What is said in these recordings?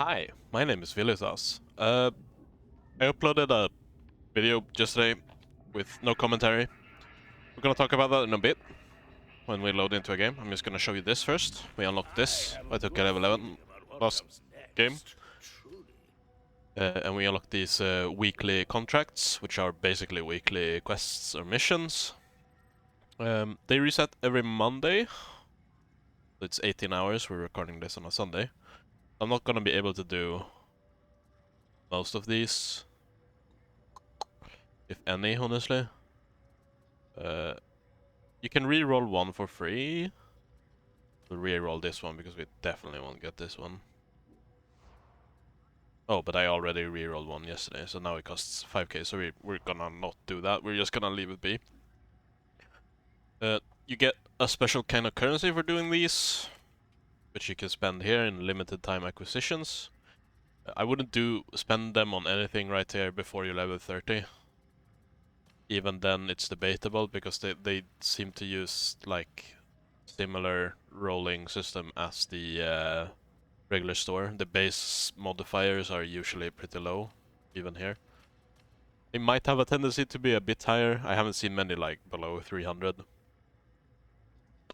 Hi, my name is Vilitas. I uploaded a video yesterday with no commentary. We're gonna talk about that in a bit when we load into a game. I'm just gonna show you this first. We unlocked this. I took a level 11 last game. And we unlocked these weekly contracts, which are basically weekly quests or missions. They reset every Monday. It's 18 hours. We're recording this on a Sunday. I'm not gonna be able to do most of these, if any, honestly. You can re-roll one for free. We'll re-roll this one because we definitely won't get this one. Oh, but I already re-rolled one yesterday, so now it costs 5k, so we're gonna not do that. We're just gonna leave it be. You get a special kind of currency for doing these, which you can spend here in limited time acquisitions. I wouldn't spend them on anything right here before you level 30. Even then, it's debatable because they seem to use like similar rolling system as the regular store. The base modifiers are usually pretty low, even here. They might have a tendency to be a bit higher. I haven't seen many like below 300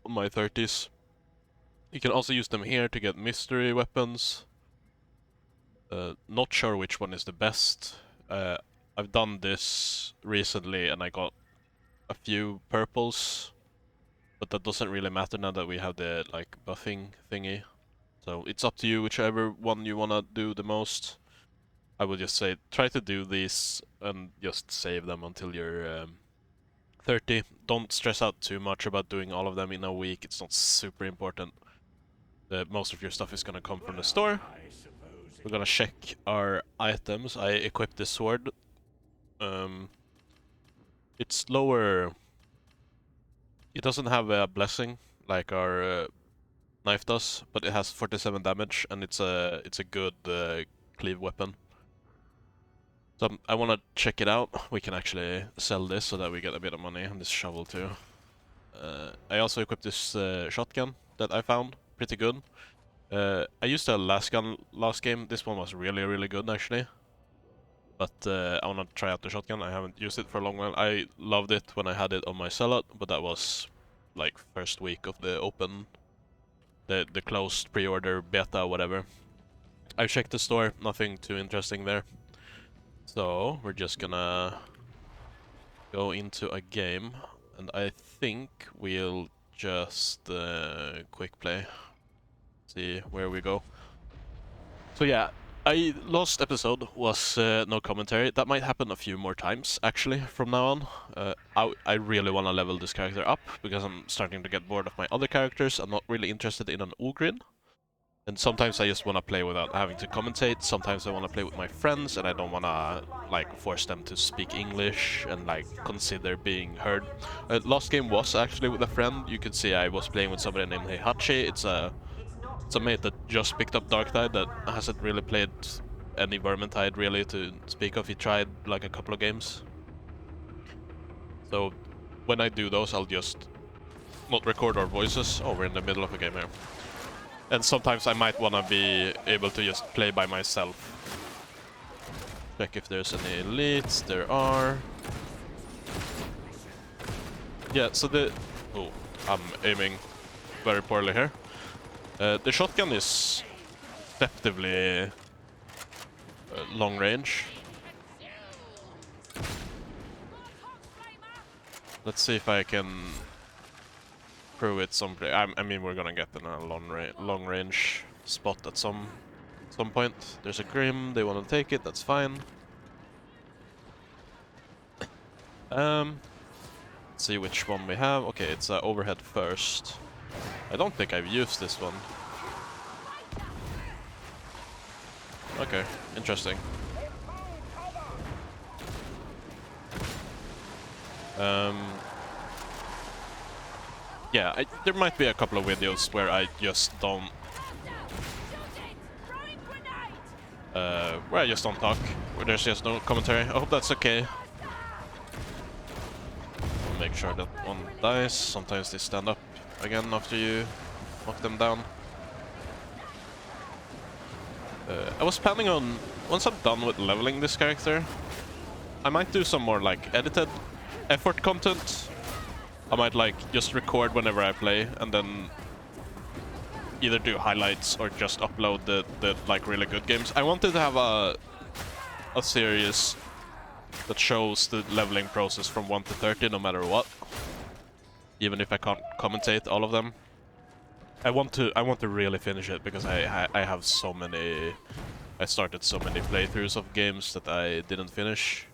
on my 30s. You can also use them here to get mystery weapons. Not sure which one is the best. I've done this recently and I got a few purples, but that doesn't really matter now that we have the like buffing thingy. So it's up to you, whichever one you wanna do the most. I would just say try to do these and just save them until you're 30. Don't stress out too much about doing all of them in a week. It's not super important. Most of your stuff is gonna come from the store. We're gonna check our items. I equipped this sword. It's lower. It doesn't have a blessing like our knife does, but it has 47 damage and it's a good cleave weapon. So I want to check it out. We can actually sell this so that we get a bit of money on this shovel too. I also equipped this shotgun that I found. Pretty good. I used a last gun last game. This one was really good actually. But I want to try out the shotgun. I haven't used it for a long while. I loved it when I had it on my sellout, but that was like first week of the open, the closed pre-order beta, whatever. I checked the store. Nothing too interesting there. So we're just gonna go into a game, and I think we'll just quick play, see where we go. So yeah, last episode was no commentary. That might happen a few more times actually from now on. I really want to level this character up because I'm starting to get bored of my other characters. I'm not really interested in an Ugrin. And sometimes I just want to play without having to commentate. Sometimes I want to play with my friends and I don't want to like force them to speak English and like consider being heard. Last game was actually with a friend. You could see I was playing with somebody named Heihachi. It's a mate that just picked up Darktide that hasn't really played any Vermintide really to speak of. He tried like a couple of games. So when I do those, I'll just not record our voices. Oh, we're in the middle of a game here. And sometimes I might want to be able to just play by myself. Check if there's any elites. There are. Yeah, so oh, I'm aiming very poorly here. The shotgun is deceptively long range. Let's see if I can prove it someday. I mean, we're gonna get in a long range spot at some point. There's a Grim. They want to take it. That's fine. Let's see which one we have. Okay, it's overhead first. I don't think I've used this one. Okay, interesting. Yeah, there might be a couple of videos where I just don't... where I just don't talk, where there's just no commentary. I hope that's okay. I'll make sure that one dies. Sometimes they stand up again after you knock them down. I was planning on, once I'm done with leveling this character, I might do some more like edited effort content. I might like just record whenever I play and then either do highlights or just upload the like really good games. I wanted to have a series that shows the leveling process from 1 to 30 no matter what. Even if I can't commentate all of them. I want to really finish it because I have so many, I started so many playthroughs of games that I didn't finish.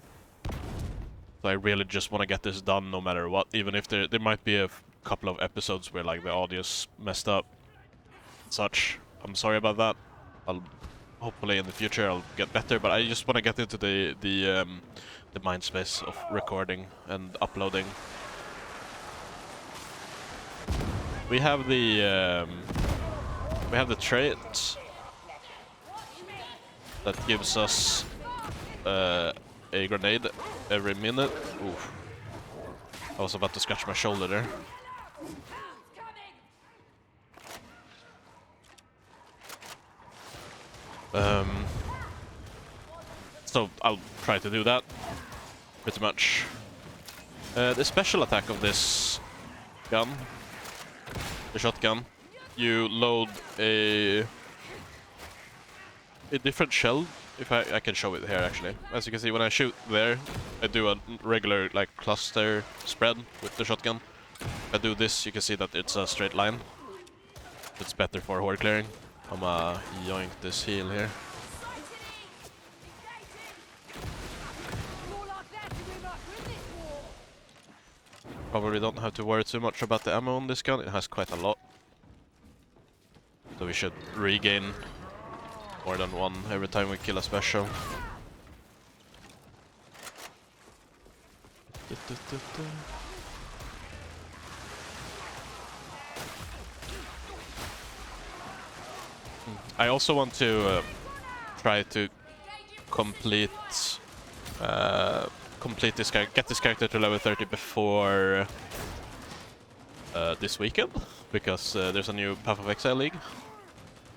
So I really just want to get this done no matter what, even if there might be a couple of episodes where like the audio's messed up and such. I'm sorry about that. I'll hopefully in the future I'll get better, but I just want to get into the mind space of recording and uploading. We have the trait that gives us a grenade every minute. Oof. I was about to scratch my shoulder there. So I'll try to do that, pretty much. The special attack of this gun, the shotgun, you load a different shell. If I can show it here actually. As you can see, when I shoot there, I do a regular like cluster spread with the shotgun. If I do this, you can see that it's a straight line. It's better for horde clearing. I'm gonna yoink this heal here. Probably don't have to worry too much about the ammo on this gun. It has quite a lot. So we should regain more than one every time we kill a special. I also want to try to complete this character, get this character to level 30 before this weekend, because there's a new Path of Exile League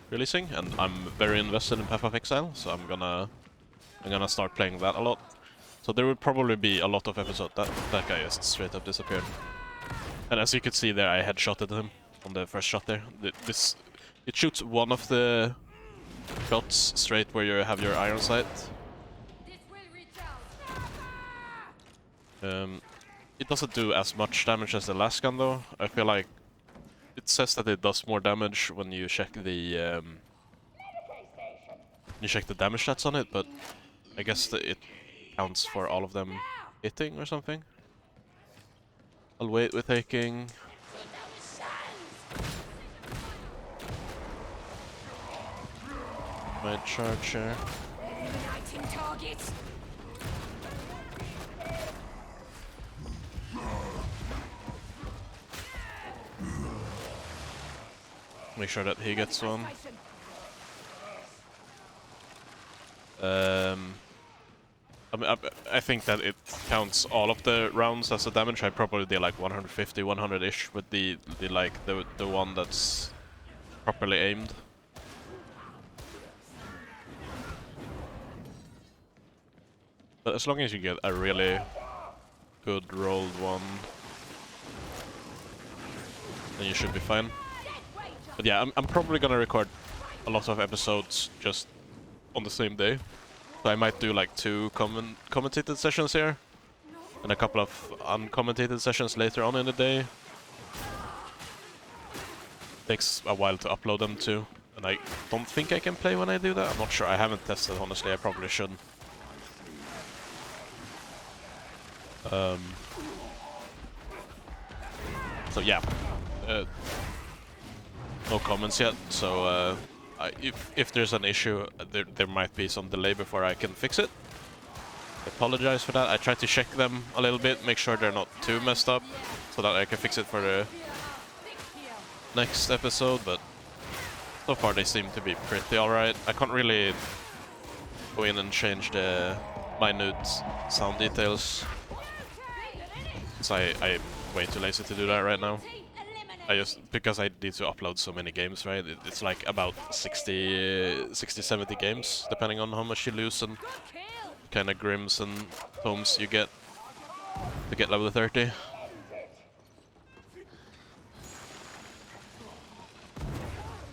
releasing, and I'm very invested in Path of Exile, so I'm gonna start playing that a lot. So there will probably be a lot of episodes. That guy just straight up disappeared. And as you could see there, I headshotted him on the first shot there. It shoots one of the shots straight where you have your iron sight. It doesn't do as much damage as the last gun though. I feel like it says that it does more damage when you check the damage stats on it, but I guess that it counts for all of them hitting or something. I'll wait with taking. My charger. Make sure that he gets one. I think that it counts all of the rounds as a damage. I probably did like 150, 100-ish with the one that's properly aimed. But as long as you get a really good rolled one, then you should be fine. But yeah, I'm probably gonna record a lot of episodes just on the same day. So I might do like 2 commentated sessions here, and a couple of uncommented sessions later on in the day. Takes a while to upload them too, and I don't think I can play when I do that. I'm not sure. I haven't tested, honestly. I probably should. So yeah, no comments yet. So if there's an issue, there might be some delay before I can fix it. I apologize for that. I try to check them a little bit, make sure they're not too messed up, so that I can fix it for the next episode. But so far they seem to be pretty alright. I can't really go in and change the minute sound details, so I'm way too lazy to do that right now. because I need to upload so many games, right? It's like about 70 games, depending on how much you lose and kind of grims and tomes you get to get level 30.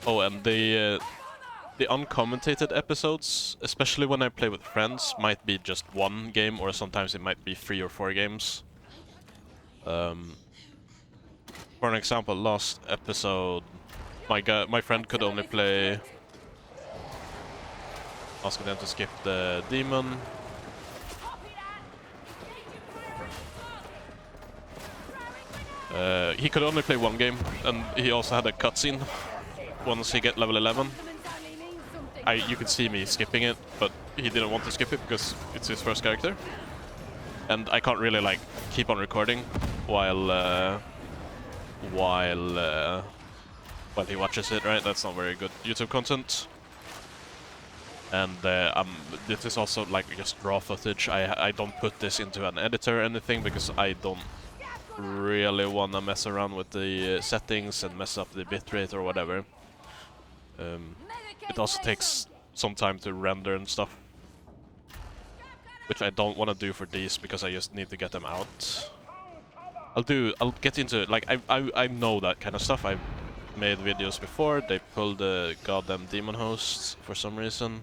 Oh, and the uncommentated episodes, especially when I play with friends, might be just one game, or sometimes it might be 3 or 4 games. For an example, last episode, my friend could only play. Asking them to skip the demon. He could only play one game, and he also had a cutscene once he get level 11. You could see me skipping it, but he didn't want to skip it because it's his first character. And I can't really like keep on recording while he watches it, right? That's not very good YouTube content. And this is also like just raw footage. I don't put this into an editor or anything because I don't really wanna mess around with the settings and mess up the bitrate or whatever. It also takes some time to render and stuff, which I don't want to do for these because I just need to get them out. I'll get into it. Like I know that kind of stuff. I've made videos before. They pulled the goddamn demon hosts for some reason.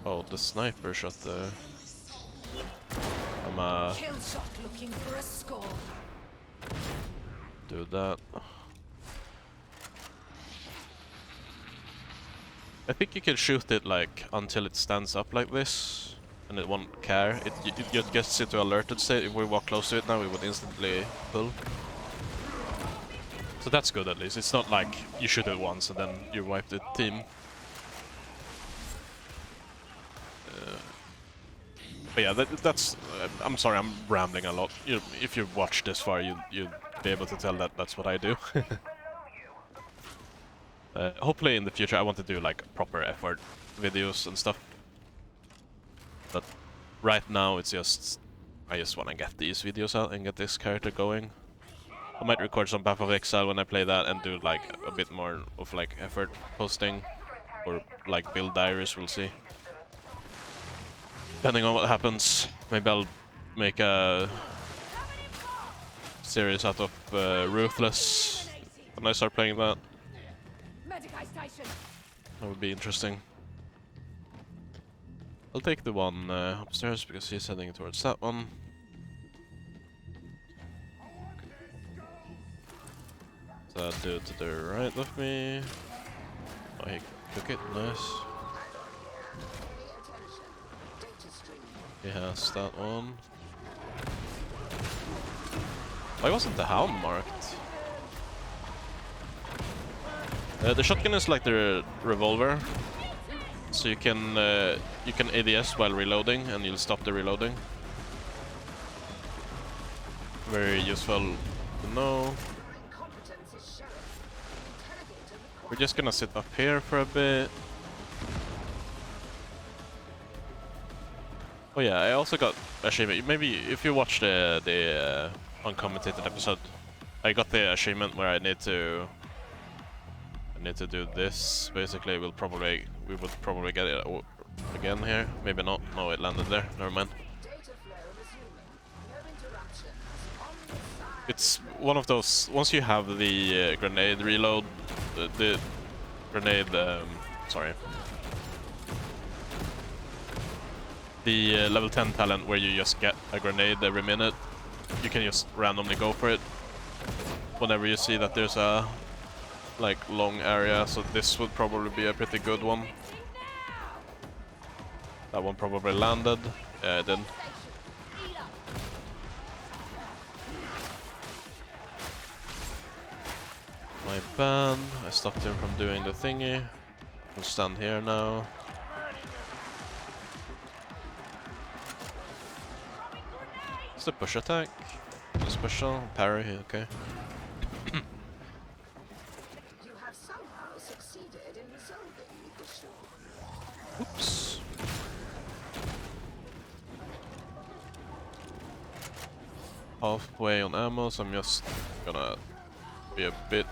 Oh, the sniper shot there. I'm Kill shot looking for a score. Do that. I think you can shoot it like until it stands up like this, and it won't care. It just gets into alerted state. If we walk close to it now, we would instantly pull. So that's good at least. It's not like you shoot it once and then you wipe the team. But yeah, that's. I'm sorry, I'm rambling a lot. If you've watched this far, you'd be able to tell that that's what I do. Hopefully in the future I want to do like proper effort videos and stuff. But right now it's just I just want to get these videos out and get this character going. I might record some Path of Exile when I play that and do like a bit more of like effort posting or like build diaries. We'll see. Depending on what happens, maybe I'll make a series out of Ruthless when I start playing that. That would be interesting. I'll take the one upstairs because he's heading towards that one. That dude to the right of me. Oh, he took it, nice. He has that one. Why wasn't the helm marked? The shotgun is like the revolver, so you can ADS while reloading, and you'll stop the reloading. Very useful to know. We're just gonna sit up here for a bit. Oh yeah, I also got achievement. Maybe if you watch the uncommentated episode, I got the achievement where I need to do this. Basically, we would probably get it again here. Maybe not. No, it landed there. Never mind. It's one of those. Once you have the grenade reload, the grenade. Sorry. The level 10 talent where you just get a grenade every minute. You can just randomly go for it whenever you see that there's a like long area, so this would probably be a pretty good one. That one probably landed. Yeah, it did. My ban. I stopped him from doing the thingy. I'll stand here now. It's the push attack. The special parry, okay. Oops. halfway on ammo, so I'm just gonna be a bit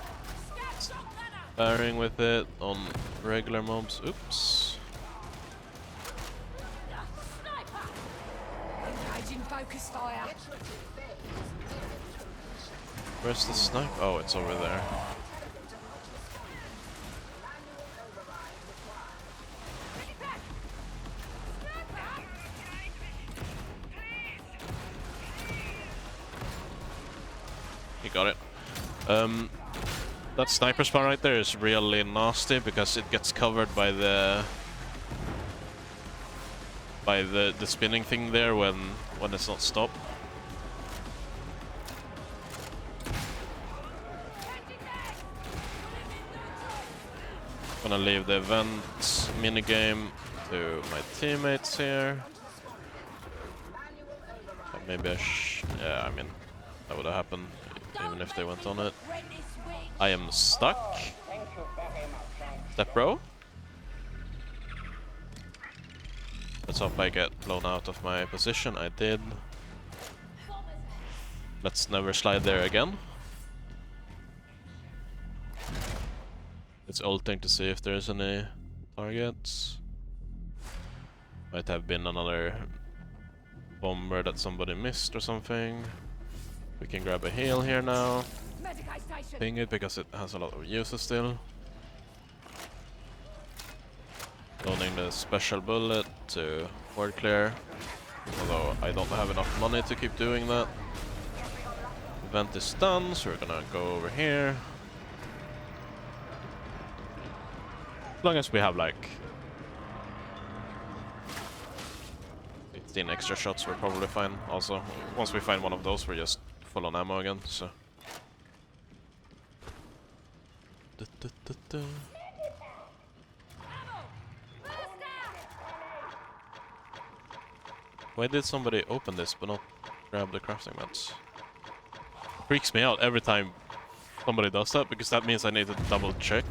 sparing with it on regular mobs. Oops. Engaging focus fire. Where's the snipe? Oh, it's over there. You got it. That sniper spawn right there is really nasty because it gets covered by the spinning thing there when it's not stopped. Gonna leave the event minigame to my teammates here. Maybe yeah, I mean, that would have happened even if they went on it. I am stuck. That bro? Let's hope I get blown out of my position. I did. Let's never slide there again. It's ulting to see if there's any targets. Might have been another bomber that somebody missed or something. We can grab a heal here now. Ping it because it has a lot of uses still. Loading the special bullet to ward clear. Although I don't have enough money to keep doing that. Event is done, so we're gonna go over here. As long as we have like 15 extra shots, we're probably fine. Also, once we find one of those, we're just full on ammo again, so. Why did somebody open this but not grab the crafting mats? Freaks me out every time somebody does that, because that means I need to double check.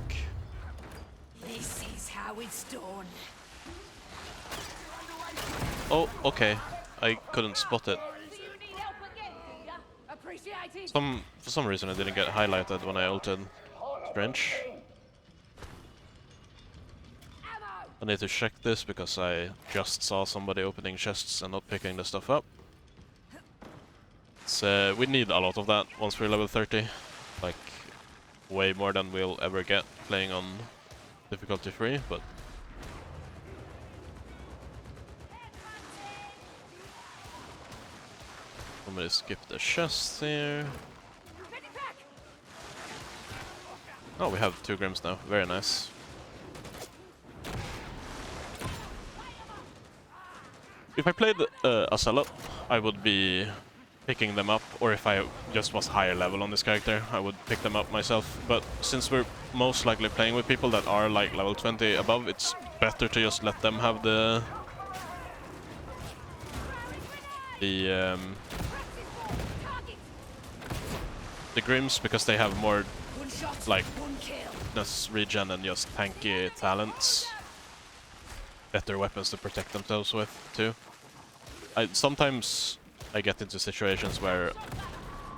This is how it's done. Oh, okay. I couldn't spot it. For some reason it didn't get highlighted when I ulted. Strange. I need to check this because I just saw somebody opening chests and not picking the stuff up. We need a lot of that once we're level 30. Like, way more than we'll ever get playing on difficulty 3, but... Somebody skipped the chest here. Oh, we have 2 Grims now. Very nice. If I played a Zealot, I would be picking them up, or if I just was higher level on this character, I would pick them up myself. But since we're most likely playing with people that are like level 20 above, it's better to just let them have the Grims, because they have more like regen and just tanky talents. Better weapons to protect themselves with too. Sometimes I get into situations where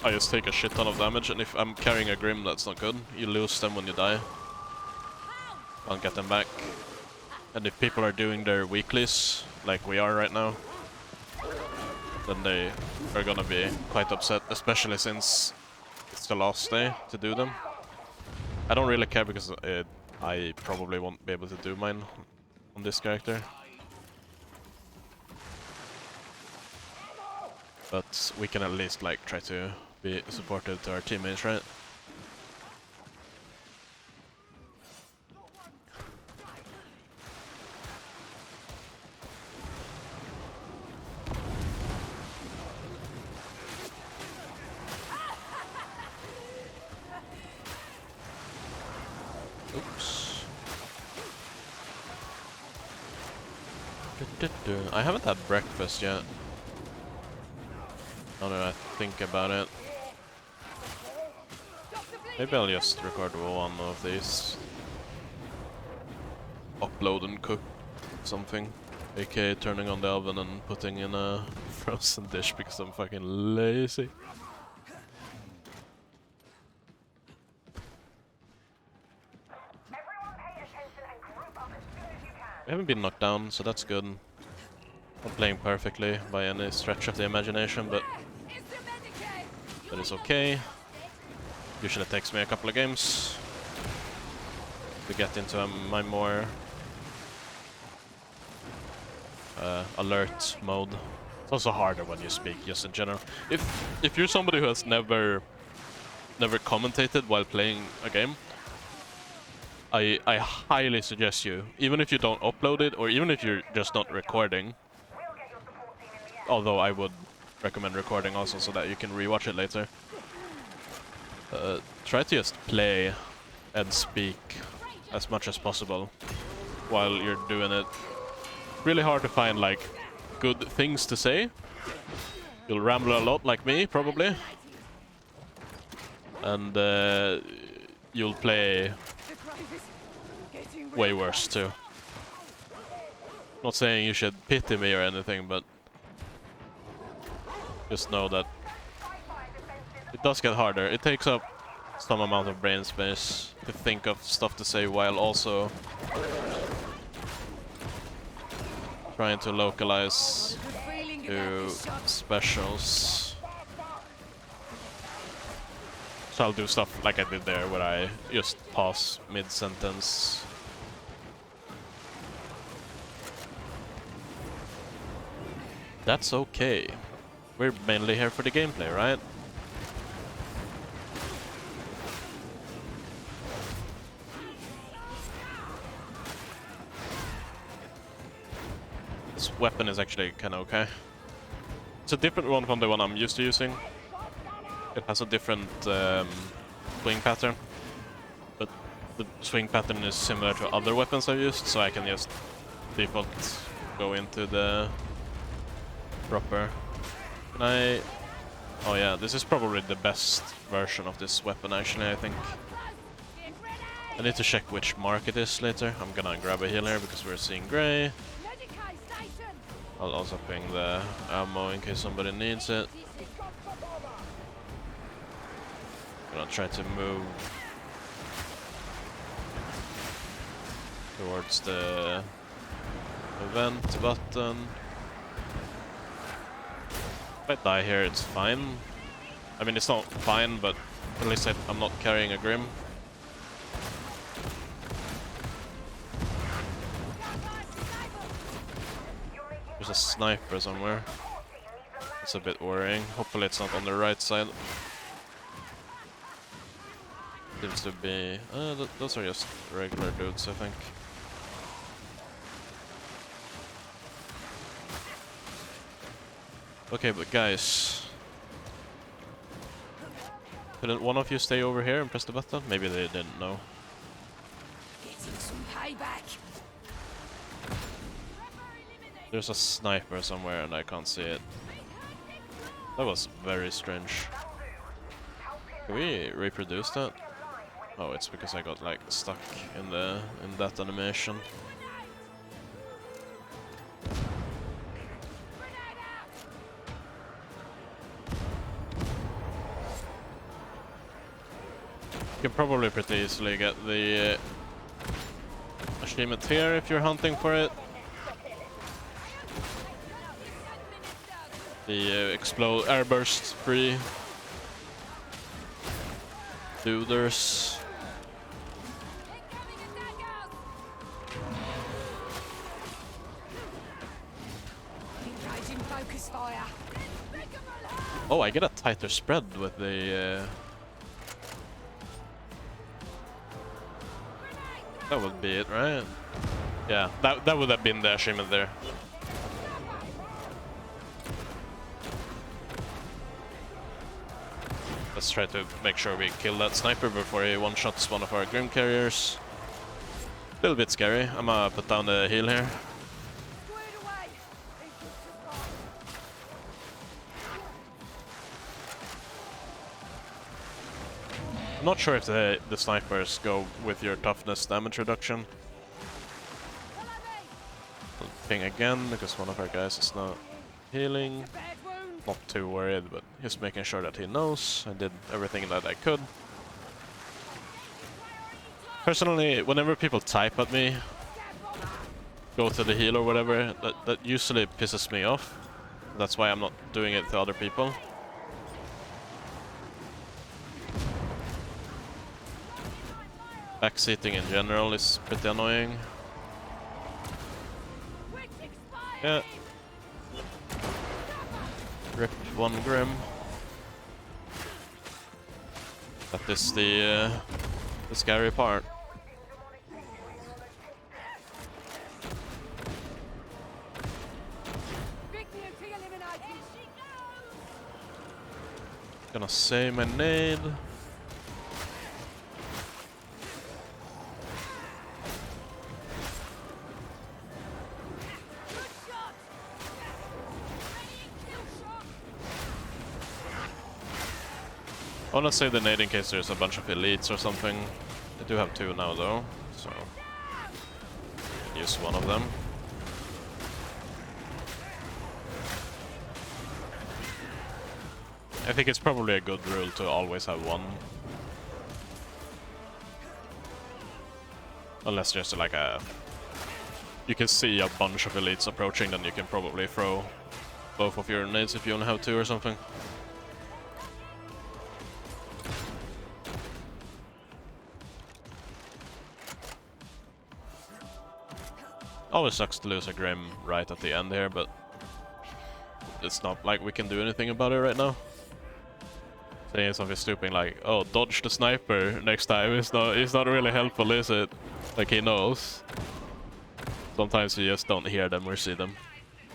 I just take a shit ton of damage, and if I'm carrying a Grim, that's not good. You lose them when you die. Can't get them back. And if people are doing their weeklies, like we are right now, then they are gonna be quite upset, especially since it's the last day to do them. I don't really care because I probably won't be able to do mine on this character. But we can at least like try to be supportive to our teammates, right? Oops. I haven't had breakfast yet. Now that I think about it. Maybe I'll just record one of these. Upload and cook something. aka turning on the oven and putting in a frozen dish because I'm fucking lazy. We haven't been knocked down, so that's good. Not playing perfectly by any stretch of the imagination, but that is okay. Usually it takes me a couple of games to get into my more alert mode. It's also harder when you speak, just in general. If you're somebody who has never commentated while playing a game, I highly suggest you, even if you don't upload it, or even if you're just not recording, although I would recommend recording also so that you can rewatch it later, try to just play and speak as much as possible while you're doing it. Really hard to find like good things to say. You'll ramble a lot like me, probably. And you'll play way worse too. Not saying you should pity me or anything, but just know that it does get harder. It takes up some amount of brain space to think of stuff to say while also trying to localize to specials. So I'll do stuff like I did there, where I just pause mid-sentence. That's okay. We're mainly here for the gameplay, right? This weapon is actually kind of okay. It's a different one from the one I'm used to using. It has a different swing pattern, but the swing pattern is similar to other weapons I've used, so I can just default go into the proper. Can I... Oh yeah, this is probably the best version of this weapon actually, I think. I need to check which mark it is later. I'm gonna grab a healer because we're seeing grey. I'll also ping the ammo in case somebody needs it. Gonna try to move towards the event button. If I die here, it's fine. I mean, it's not fine, but at least I'm not carrying a Grim. There's a sniper somewhere. It's a bit worrying. Hopefully it's not on the right side. Seems to be... those are just regular dudes, I think. Okay, but guys... Couldn't one of you stay over here and press the button? Maybe they didn't know. Getting some payback. There's a sniper somewhere and I can't see it. That was very strange. Can we reproduce that? Oh, it's because I got like stuck in that animation. You can probably pretty easily get the achievement here if you're hunting for it. The explode airburst free duders. Engaging focus fire. Oh, I get a tighter spread with the... That would be it, right? Yeah, that would have been the achievement there. Let's try to make sure we kill that sniper before he one-shots one of our Grim carriers. A little bit scary. I'm gonna put down the heal here. I'm not sure if the snipers go with your toughness damage reduction. I'll ping again because one of our guys is not healing. not too worried, but just making sure that he knows. I did everything that I could. Personally, whenever people type at me, go to the heal or whatever, that usually pisses me off. That's why I'm not doing it to other people. Backseating in general is pretty annoying. Yeah. Ripped one Grim. That is the scary part. Gonna say my nade. I wanna save the nade in case there's a bunch of elites or something. I do have 2 now though, so use one of them. I think it's probably a good rule to always have one. Unless there's like a... You can see a bunch of elites approaching, then you can probably throw both of your nades if you only have 2 or something. Always sucks to lose a Grim right at the end here, but it's not like we can do anything about it right now. Saying something stupid like, "Oh, dodge the sniper next time," it's not really helpful, is it? Like, he knows. Sometimes you just don't hear them or see them.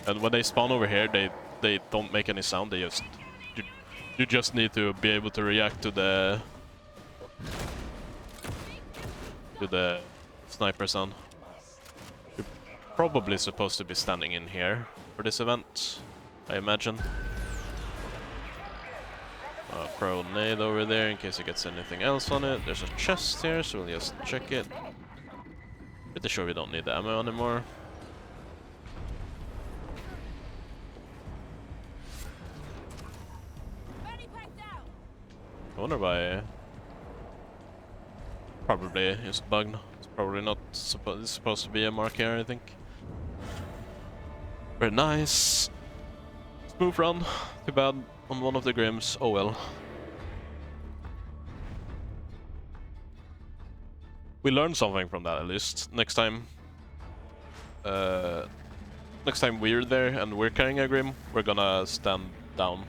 And when they spawn over here, they don't make any sound. They just you just need to be able to react to the sniper sound. You're probably supposed to be standing in here for this event, I imagine. Pro nade over there in case it gets anything else on it. There's a chest here, so we'll just check it. Pretty sure we don't need the ammo anymore. I wonder why. Probably is bugged. It's probably not it's supposed to be a mark here, I think. Very nice. Smooth run. Too bad on one of the Grims. Oh well. We learned something from that at least. Next time we're there and we're carrying a Grim, we're gonna stand down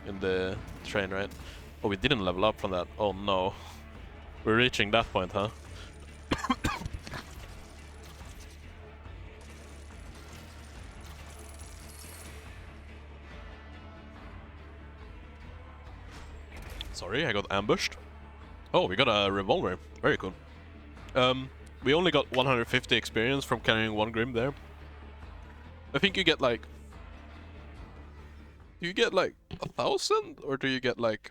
in the train, right? Oh, we didn't level up from that. Oh no. We're reaching that point, huh? Sorry, I got ambushed. Oh, we got a revolver. Very cool. We only got 150 experience from carrying one Grim there. I think you get like... Do you get like 1,000? Or do you get like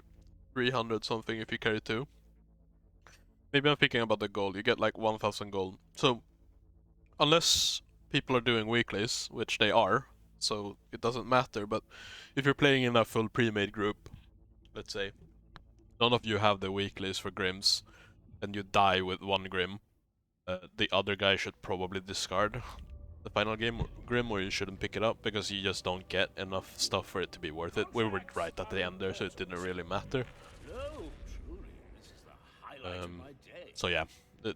300 something if you carry 2? Maybe I'm thinking about the gold. You get like 1,000 gold. So, unless people are doing weeklies, which they are, so it doesn't matter, but if you're playing in a full pre-made group, let's say, none of you have the weeklies for Grims, and you die with one Grim, the other guy should probably discard the final game Grim, or you shouldn't pick it up, because you just don't get enough stuff for it to be worth it. We were right at the end there, so it didn't really matter. So yeah,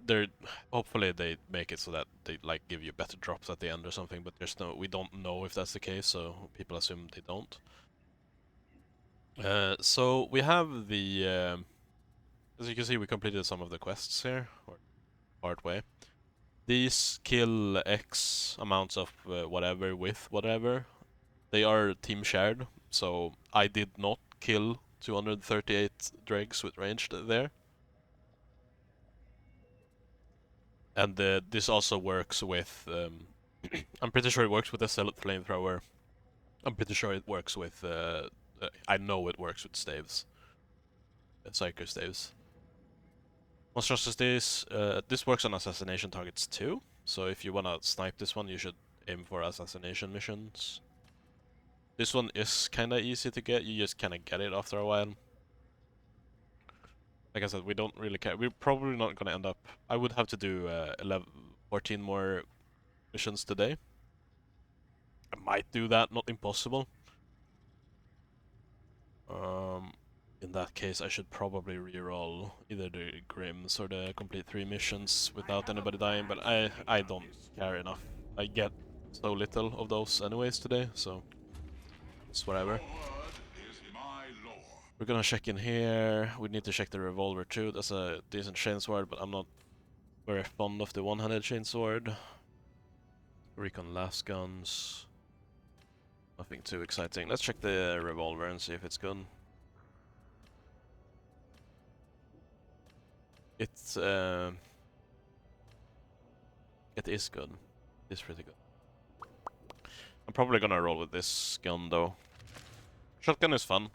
they're hopefully they make it so that they like give you better drops at the end or something, but we don't know if that's the case, so people assume they don't. So we have the as you can see, we completed some of the quests here, or part way. These kill X amounts of whatever with whatever. They are team shared, so I did not kill 238 dregs with ranged there. And this also works with... I'm pretty sure it works with the Zealot Flamethrower. I'm pretty sure it works with... I know it works with staves. Psyker staves. Monstrosities, this works on assassination targets too. So if you wanna snipe this one, you should aim for assassination missions. This one is kinda easy to get, you just kinda get it after a while. Like I said, we don't really care. We're probably not gonna end up... I would have to do 14 more missions today. I might do that, not impossible. In that case, I should probably reroll either the Grims or the complete 3 missions without anybody dying, but I don't care enough. I get so little of those anyways today, so it's whatever. We're gonna check in here. We need to check the revolver too. That's a decent chainsword, but I'm not very fond of the one-handed chainsword. Recon last guns. Nothing too exciting. Let's check the revolver and see if it's good. It is good. It is pretty good. I'm probably gonna roll with this gun though. Shotgun is fun.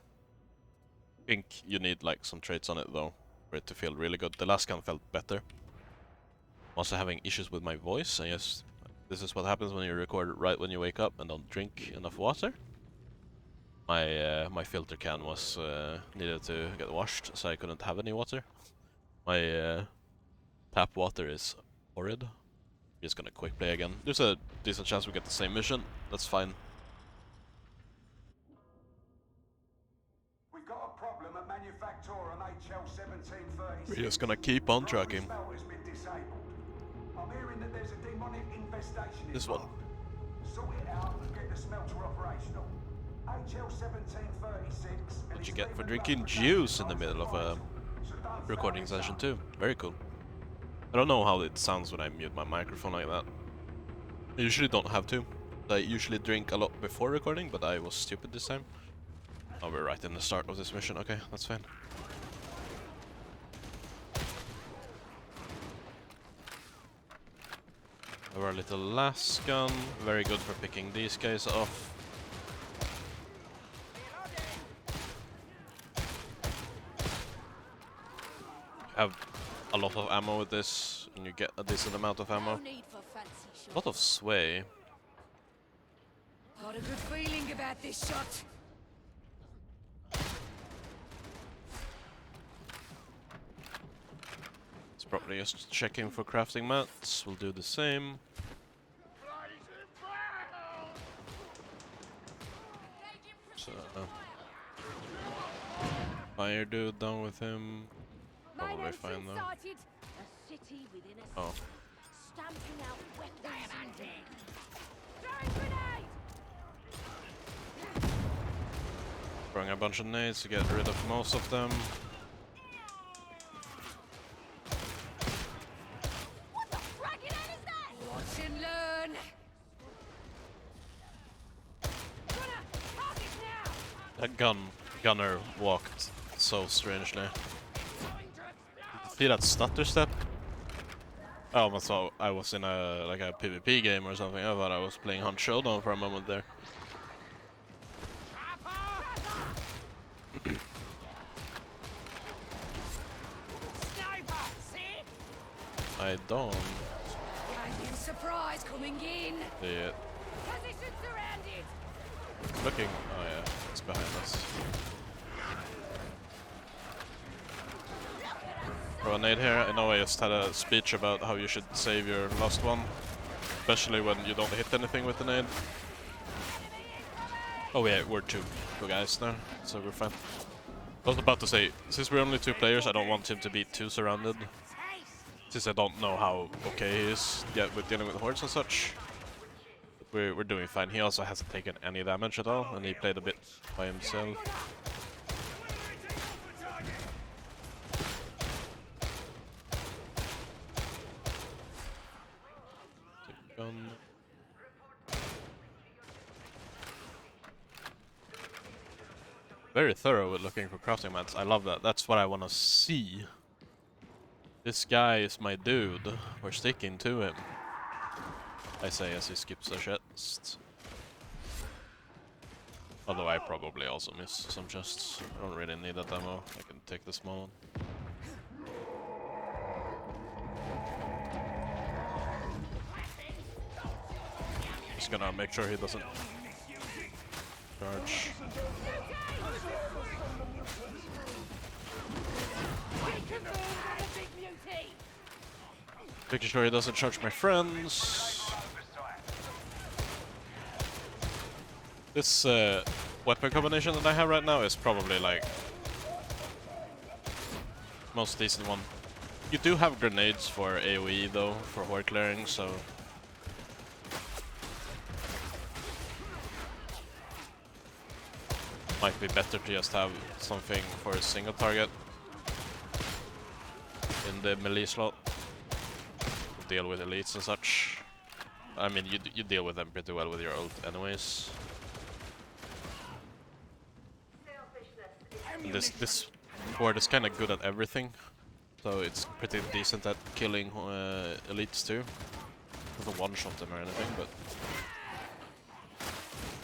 I think you need like some traits on it though for it to feel really good. The last gun felt better. I'm also having issues with my voice. I guess this is what happens when you record right when you wake up and don't drink enough water. My filter can was needed to get washed, so I couldn't have any water. My tap water is horrid. Just gonna quick play again. There's a decent chance we get the same mission. That's fine. We've got a problem at Manufactorum HL 1736. We're just gonna keep on trucking. I'm hearing that there's a demonic infestation This one. Sort it out and get the smelter operational. HL 1736. What you get for drinking juice in the middle of a recording session too. Very cool. I don't know how it sounds when I mute my microphone like that. I usually don't have to. I usually drink a lot before recording, but I was stupid this time. Oh, we're right in the start of this mission. Okay, that's fine. Our little last gun. Very good for picking these guys off. Have a lot of ammo with this, and you get a decent amount of ammo. A lot of sway. Got a good feeling about this shot. It's probably just checking for crafting mats. We'll do the same. So, fire dude down with him. Probably fine though. Oh. Stamping out weapons and dead. Throwing grenade! Throwing a bunch of nades to get rid of most of them. What the fragging hell is that? Watch and learn. That gunner walked so strangely. See that stutter step? I almost thought I was in a like a PvP game or something. I thought I was playing Hunt Showdown for a moment there. I don't Surprise coming in. see it. Position surrounded. Looking. Oh yeah, it's behind us. Throw a nade here. I know I just had a speech about how you should save your last one, especially when you don't hit anything with the nade. Oh yeah, we're two guys there, so we're fine. I was about to say, since we're only 2 players, I don't want him to be too surrounded. Since I don't know how okay he is yet with dealing with hordes and such. We're doing fine. He also hasn't taken any damage at all, and he played a bit by himself. Gun. Very thorough with looking for crafting mats. I love that. That's what I want to see. This guy is my dude. We're sticking to him. I say as he skips a chest. Although I probably also miss some chests. I don't really need that ammo. I can take the small one. Just gonna make sure he doesn't Charge. Making sure he doesn't charge my friends. This weapon combination that I have right now is probably like most decent one. You do have grenades for AoE though, for horde clearing, so might be better to just have something for a single target in the melee slot. Deal with elites and such. I mean, you deal with them pretty well with your ult anyways. And this horde is kind of good at everything, so it's pretty decent at killing elites too. Doesn't one-shot them or anything, but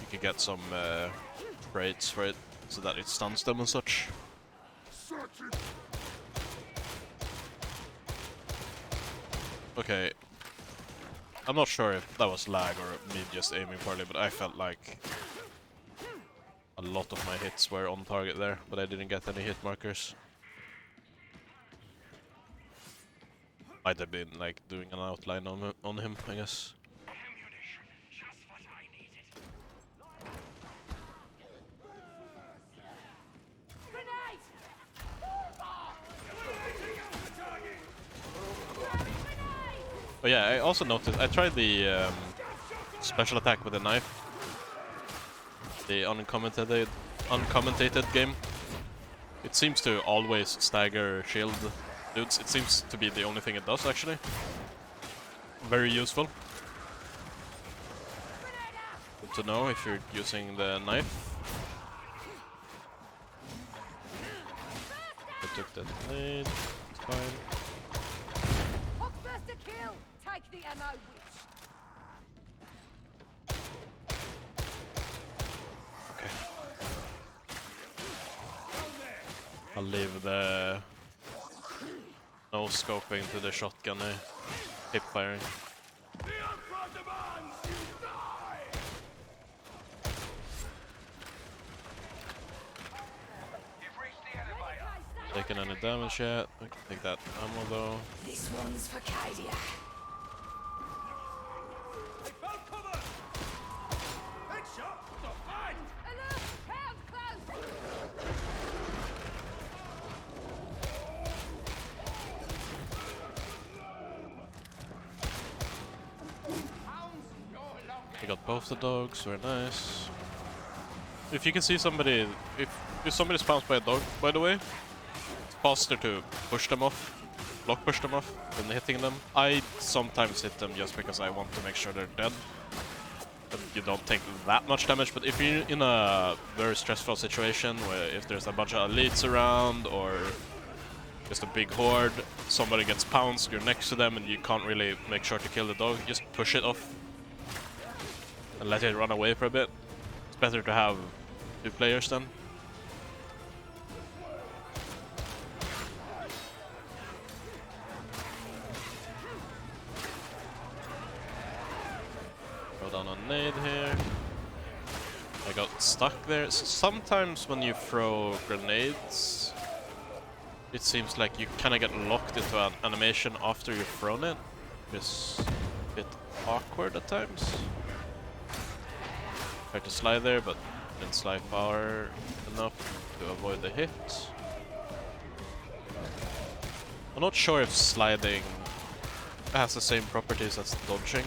you can get some rates for it so that it stuns them and such. Okay, I'm not sure if that was lag or me just aiming poorly, but I felt like a lot of my hits were on target there, but I didn't get any hit markers. Might have been like doing an outline on him, I guess. But yeah, I also noticed, I tried the special attack with a knife. The uncommented game. It seems to always stagger shield dudes. It seems to be the only thing it does, actually. Very useful. Good to know if you're using the knife. I took that blade, it's fine. Take the ammo, witch. Okay. I'll leave the no scoping to the shotgun, hip firing. Taking any damage yet? I can take that ammo though. This one's for Cadia. I got both the dogs, very nice. If you can see somebody, if somebody spawns by a dog, by the way, it's faster to push them off, block push them off, than hitting them. I sometimes hit them just because I want to make sure they're dead. But you don't take that much damage, but if you're in a very stressful situation, where if there's a bunch of elites around, or just a big horde, somebody gets pounced, you're next to them and you can't really make sure to kill the dog, just push it off and let it run away for a bit. It's better to have two players then. Throw down a nade here. I got stuck there. Sometimes when you throw grenades, it seems like you kind of get locked into an animation after you've thrown it. It's a bit awkward at times. Tried to slide there, but didn't slide far enough to avoid the hit. I'm not sure if sliding has the same properties as dodging.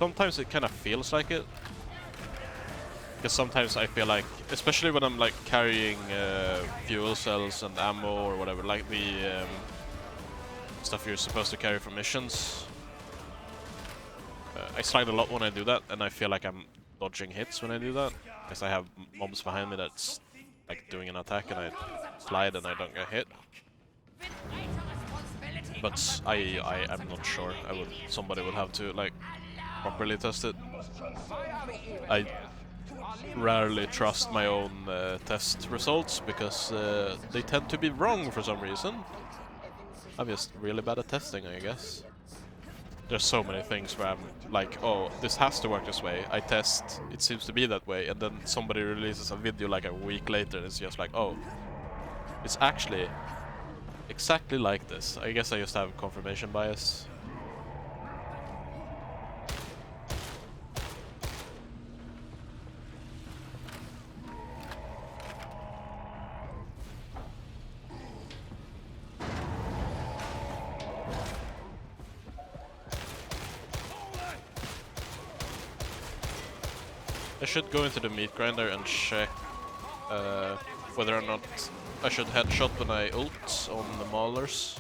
Sometimes it kind of feels like it. Because sometimes I feel like, especially when I'm like carrying fuel cells and ammo or whatever, like the stuff you're supposed to carry for missions. I slide a lot when I do that, and I feel like I'm dodging hits when I do that, because I have mobs behind me that's like doing an attack and I slide and I don't get hit. But I'm not sure. Somebody would have to like properly test it. I rarely trust my own test results because they tend to be wrong for some reason. I'm just really bad at testing, I guess. there's so many things where I'm like, oh, this has to work this way. I test, it seems to be that way, and then somebody releases a video like a week later, and it's just like, oh, it's actually exactly like this. I guess I just have confirmation bias. I should go into the meat grinder and check whether or not I should headshot when I ult on the maulers.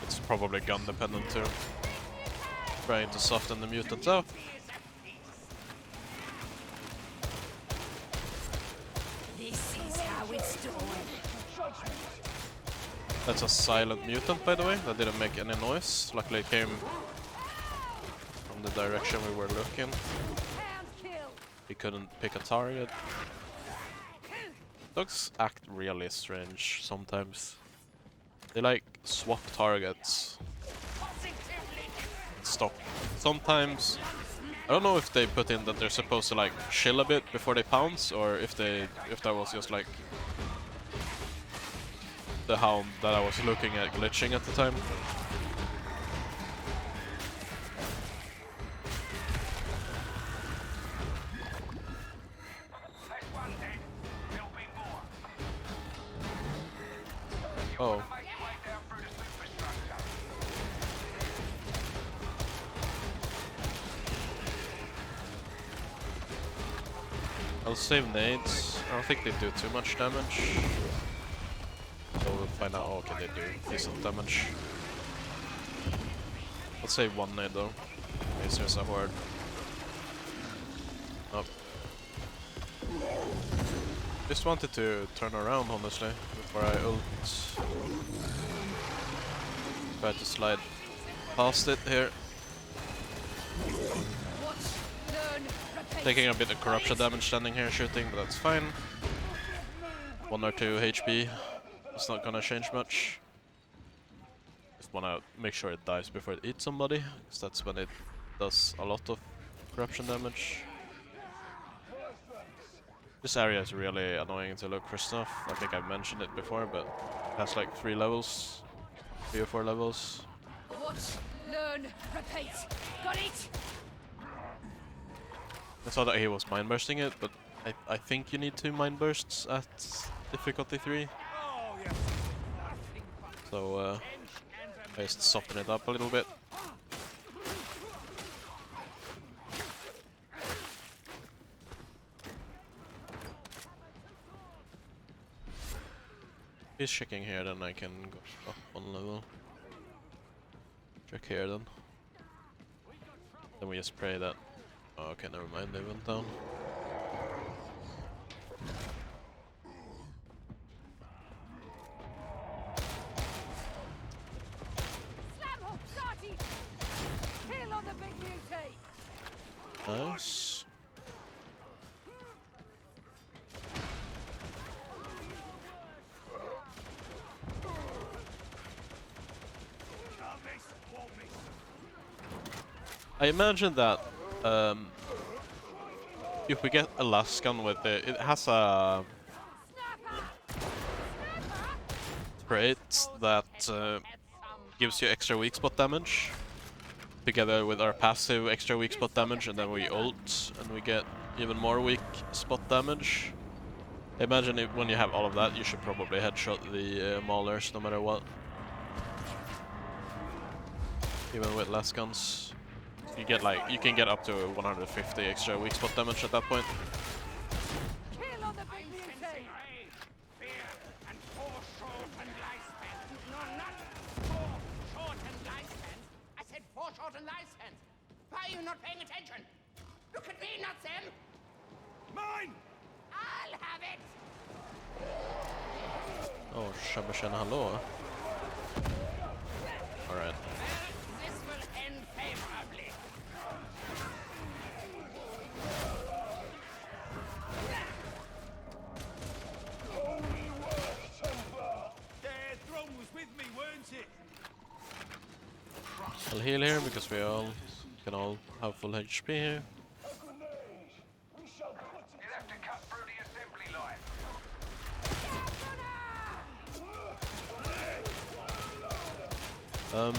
It's probably gun dependent too. Trying to soften the mutant up. This is how it's done. That's a silent mutant, by the way. That didn't make any noise. Luckily it came from the direction we were looking. Pound kill. He couldn't pick a target. Dogs act really strange sometimes. They like swap targets. Stop. Sometimes I don't know if they put in that they're supposed to like chill a bit before they pounce, or if that was just like the hound that I was looking at glitching at the time. Oh. I'll save nades. I don't think they do too much damage. So we'll find out. Oh, okay, they do decent damage. I'll save one nade though. In case there's a horde. Oh. Just wanted to turn around honestly before I ult. Try to slide past it here. Taking a bit of corruption damage standing here shooting, but that's fine. 1 or 2 HP. It's not gonna change much. Just wanna make sure it dies before it eats somebody, because that's when it does a lot of corruption damage. This area is really annoying to look for stuff. I think I've mentioned it before, but it has like 3 levels. 3 or 4 levels. Watch, learn, repeat. Got it? I saw that he was mind bursting it, but I think you need 2 mind bursts at difficulty 3. So I just soften it up a little bit. He's checking here, then I can go up 1 level. Check here then. Then we just pray that. Oh, okay, never mind, they went down. Slam hook, Darty. Kill on the big mutate. Nice. I imagine that if we get a last gun with it has a trait that gives you extra weak spot damage, together with our passive extra weak spot damage, and then we ult and we get even more weak spot damage. I imagine when you have all of that, you should probably headshot the maulers no matter what, even with last guns. You can get up to 150 extra weak spot damage at that point. Kill on the big mutate. Fear and foreshortened lifespan. No, not foreshortened lifespan. I said foreshortened lifespan. Why are you not paying attention? Look at me, not them. Mine! I'll have it. Oh, Shabba Shabba hallå. Alright. This will end favorably. Their throne was with me, weren't it? I'll heal here because we all can all have full HP here. You'll have to cut through the assembly line.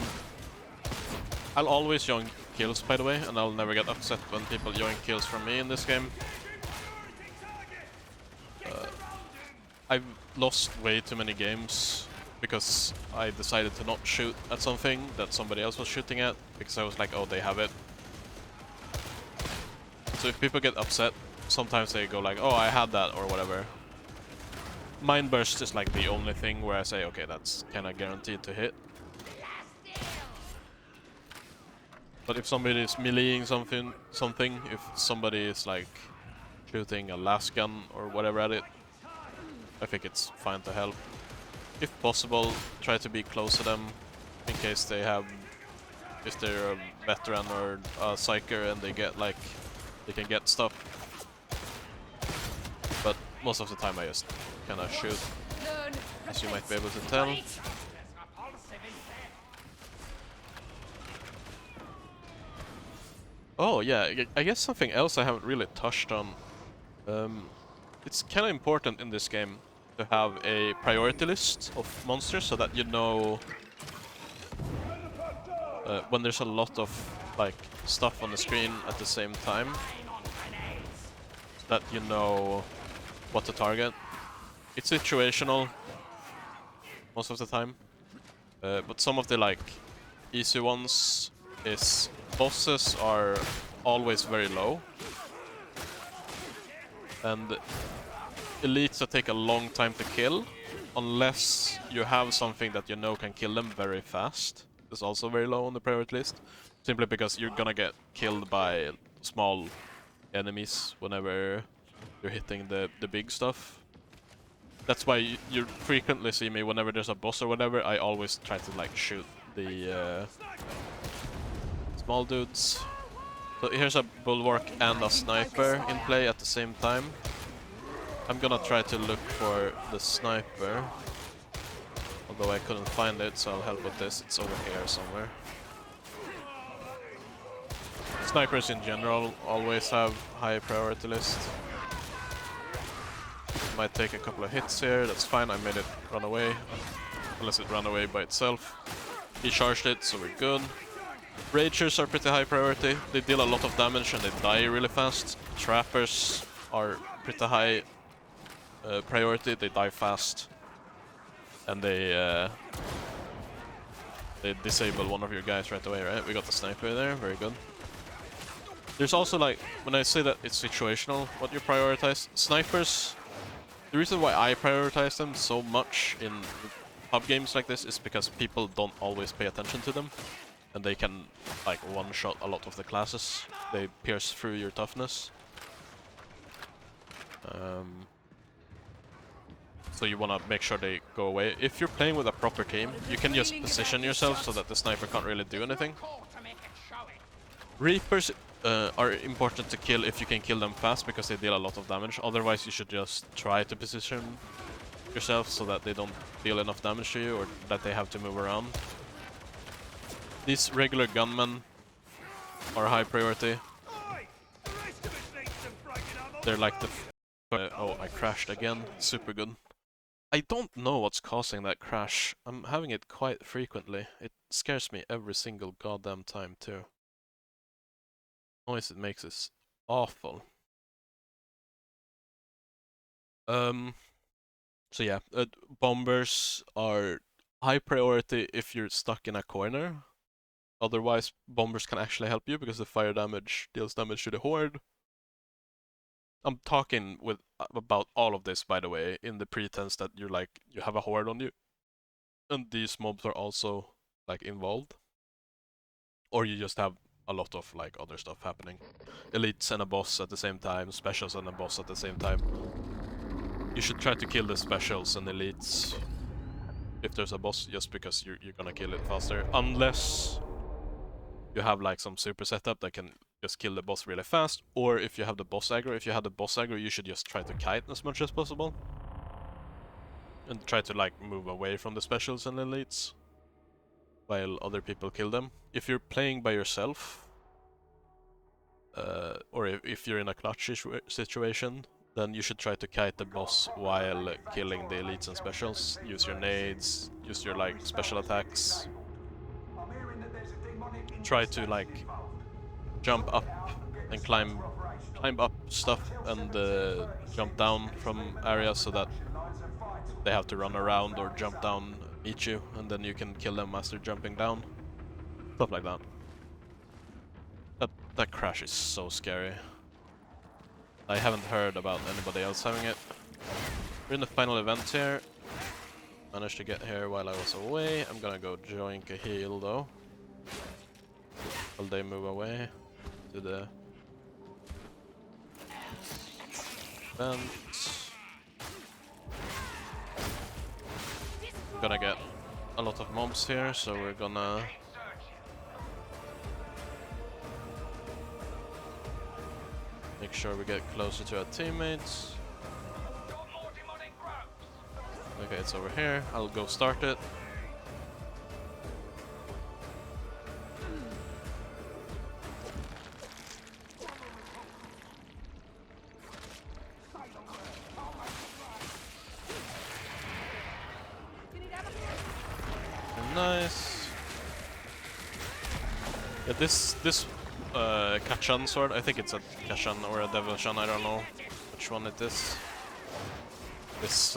I'll always join kills, by the way, and I'll never get upset when people join kills from me in this game. I've lost way too many games because I decided to not shoot at something that somebody else was shooting at because I was like, oh, they have it. So if people get upset, sometimes they go like, oh, I had that or whatever. Mind burst is like the only thing where I say, okay, that's kind of guaranteed to hit. But if somebody is meleeing something, if somebody is like shooting a last gun or whatever at it, I think it's fine to help. If possible, try to be close to them in case they have, if they're a veteran or a psyker and they get like, they can get stuff. But most of the time I just kind of shoot, as you might be able to tell. Oh yeah, I guess something else I haven't really touched on. It's kind of important in this game to have a priority list of monsters so that you know when there's a lot of like stuff on the screen at the same time, so that you know what to target. It's situational most of the time, but some of the like easy ones is bosses are always very low, and elites that take a long time to kill, unless you have something that you know can kill them very fast, is also very low on the priority list, simply because you're gonna get killed by small enemies whenever you're hitting the big stuff. That's why you frequently see me, whenever there's a boss or whatever, I always try to like shoot the small dudes. So here's a bulwark and a sniper in play at the same time. I'm gonna try to look for the sniper, although I couldn't find it, so I'll help with this. It's over here somewhere. Snipers in general always have high priority list. Might take a couple of hits here, that's fine. I made it run away, unless it ran away by itself. He charged it, so we're good. Ragers are pretty high priority. They deal a lot of damage and they die really fast. Trappers are pretty high priority. They die fast, and they disable one of your guys right away. Right? We got the sniper there. Very good. There's also like, when I say that it's situational, what you prioritize. Snipers. The reason why I prioritize them so much in pub games like this is because people don't always pay attention to them. And they can like one-shot a lot of the classes. They pierce through your toughness. So you want to make sure they go away. If you're playing with a proper team, you can just position yourself so that the sniper can't really do anything. Reapers are important to kill if you can kill them fast, because they deal a lot of damage. Otherwise you should just try to position yourself so that they don't deal enough damage to you, or that they have to move around. These regular gunmen are high priority. They're like the... oh, I crashed again. Super good. I don't know what's causing that crash. I'm having it quite frequently. It scares me every single goddamn time too. Noise it makes is awful. So yeah, bombers are high priority if you're stuck in a corner. Otherwise, bombers can actually help you because the fire damage deals damage to the horde. I'm talking about all of this, by the way, in the pretense that you have a horde on you, and these mobs are also like involved, or you just have a lot of like other stuff happening. Elites and a boss at the same time, specials and a boss at the same time. You should try to kill the specials and elites if there's a boss, just because you're gonna kill it faster, unless you have like some super setup that can just kill the boss really fast, or if you have the boss aggro. If you have the boss aggro, you should just try to kite as much as possible and try to like move away from the specials and elites while other people kill them. if you're playing by yourself, or if you're in a clutch situation, then you should try to kite the boss while killing the elites and specials. Use your nades, use your like special attacks. I'm hearing that there's a demonic Try to infestation like involved. jump up Get the and smelter operational. climb up stuff and jump down from areas so that Lines are vital. they have to run around or jump down, meet you, and then you can kill them as they're jumping down. Stuff like that. That crash is so scary. I haven't heard about anybody else having it. We're in the final event here. Managed to get here while I was away. I'm gonna go join a heal though. While they move away to the event. We're gonna get a lot of mobs here, so we're gonna make sure we get closer to our teammates. Okay, it's over here. I'll go start it. Nice. Yeah, this Kachan sword, I think it's a Kachan or a Devilshan, I don't know which one it is. This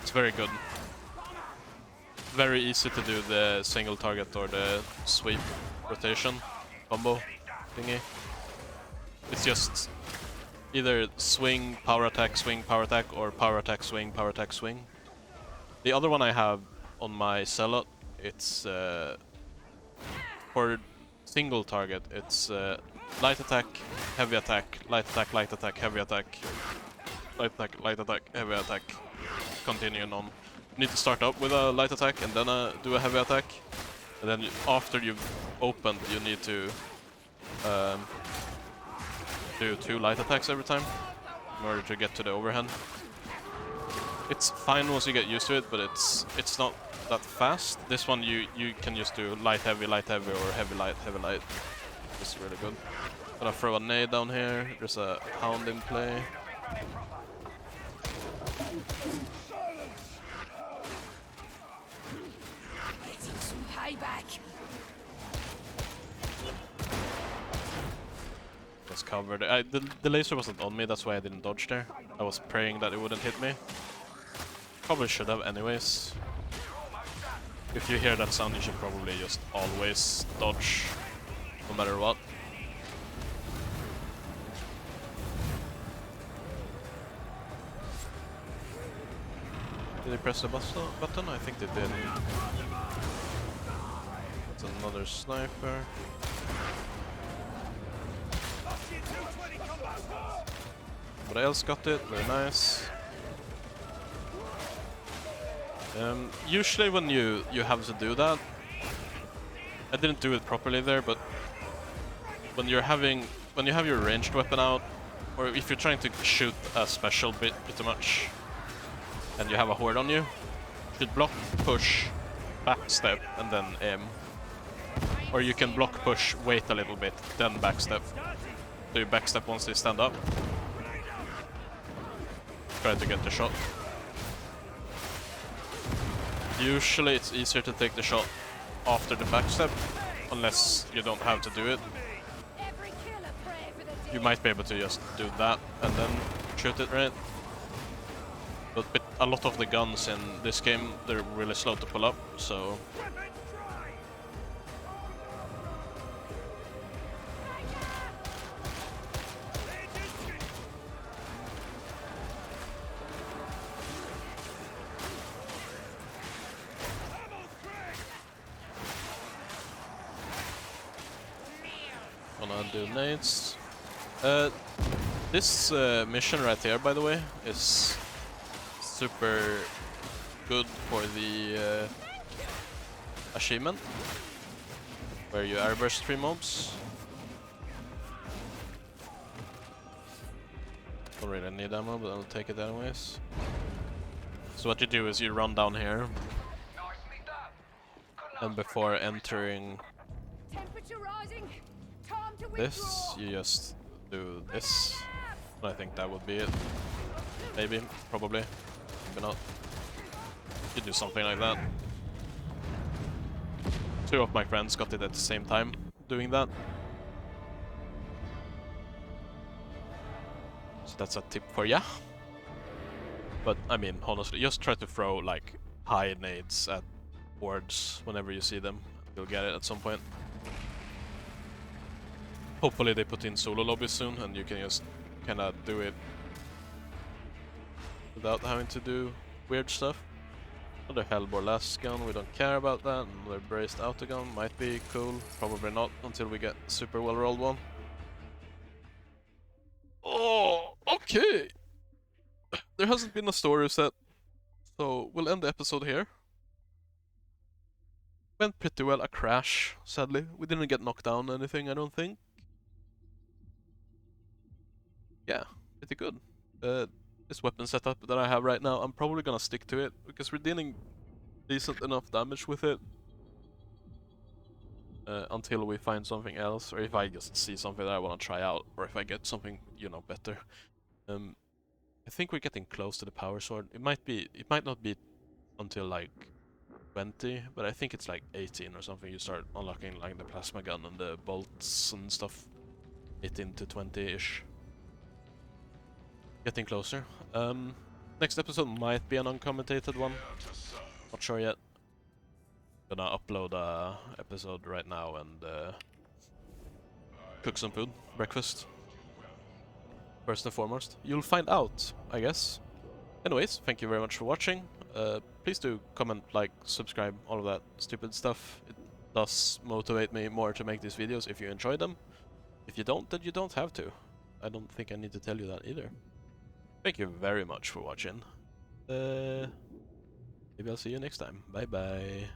it's very good. Very easy to do the single target or the sweep rotation combo thingy. It's just either swing, power attack, or power attack, swing. The other one I have on my Zealot, it's for single target, it's light attack, heavy attack, light attack, light attack, heavy attack, light attack, light attack, heavy attack, continuing on. You need to start up with a light attack and then do a heavy attack. And then after you've opened, you need to do 2 light attacks every time in order to get to the overhand. It's fine once you get used to it, but it's not that fast. This one you can just do light heavy, or heavy light. It's really good. Gonna throw a nade down here. There's a hound in play. Payback. Was covered. The laser wasn't on me, that's why I didn't dodge there. I was praying that it wouldn't hit me. Probably should have anyways. If you hear that sound, you should probably just always dodge, no matter what. Did they press the button? I think they did. That's another sniper. Somebody else got it, very nice. Usually when you have to do that, I didn't do it properly there, but when you have your ranged weapon out, or if you're trying to shoot a special bit pretty much, and you have a horde on you, you should block, push, backstep, and then aim. Or you can block, push, wait a little bit, then backstep. So you backstep once they stand up. Try to get the shot. Usually it's easier to take the shot after the backstep, unless you don't have to do it. You might be able to just do that and then shoot it, right? But a lot of the guns in this game, they're really slow to pull up, so... Gonna do nades. This mission right here, by the way, is super good for the achievement, where you airburst 3 mobs. Don't really need ammo, but I'll take it anyways. So what you do is you run down here, and before entering temperature rising. Time to This, withdraw. you just do this. I think that would be it. Maybe, probably, maybe not. You do something like that. 2 of my friends got it at the same time doing that. So that's a tip for ya. But I mean, honestly, just try to throw like high nades at boards whenever you see them. You'll get it at some point. Hopefully they put in solo lobbies soon and you can just kinda do it without having to do weird stuff. Another Hellbore last gun, we don't care about that. Another braced autogun might be cool, probably not until we get super well rolled one. Oh, okay! There hasn't been a story set, so we'll end the episode here. Went pretty well, a crash, sadly. We didn't get knocked down or anything, I don't think. Yeah, pretty good. This weapon setup that I have right now, I'm probably gonna stick to it, because we're dealing decent enough damage with it. Until we find something else, or if I just see something that I want to try out, or if I get something, you know, better. I think we're getting close to the power sword. It might not be until like 20, but I think it's like 18 or something. You start unlocking like the plasma gun and the bolts and stuff. 18 to 20-ish. Getting closer. Next episode might be an uncommentated one. Not sure yet. Gonna upload a episode right now and cook some food, breakfast. First and foremost, you'll find out, I guess. Anyways, thank you very much for watching. Please do comment, like, subscribe, all of that stupid stuff. It does motivate me more to make these videos if you enjoy them. If you don't, then you don't have to. I don't think I need to tell you that either. Thank you very much for watching. Maybe I'll see you next time. Bye bye.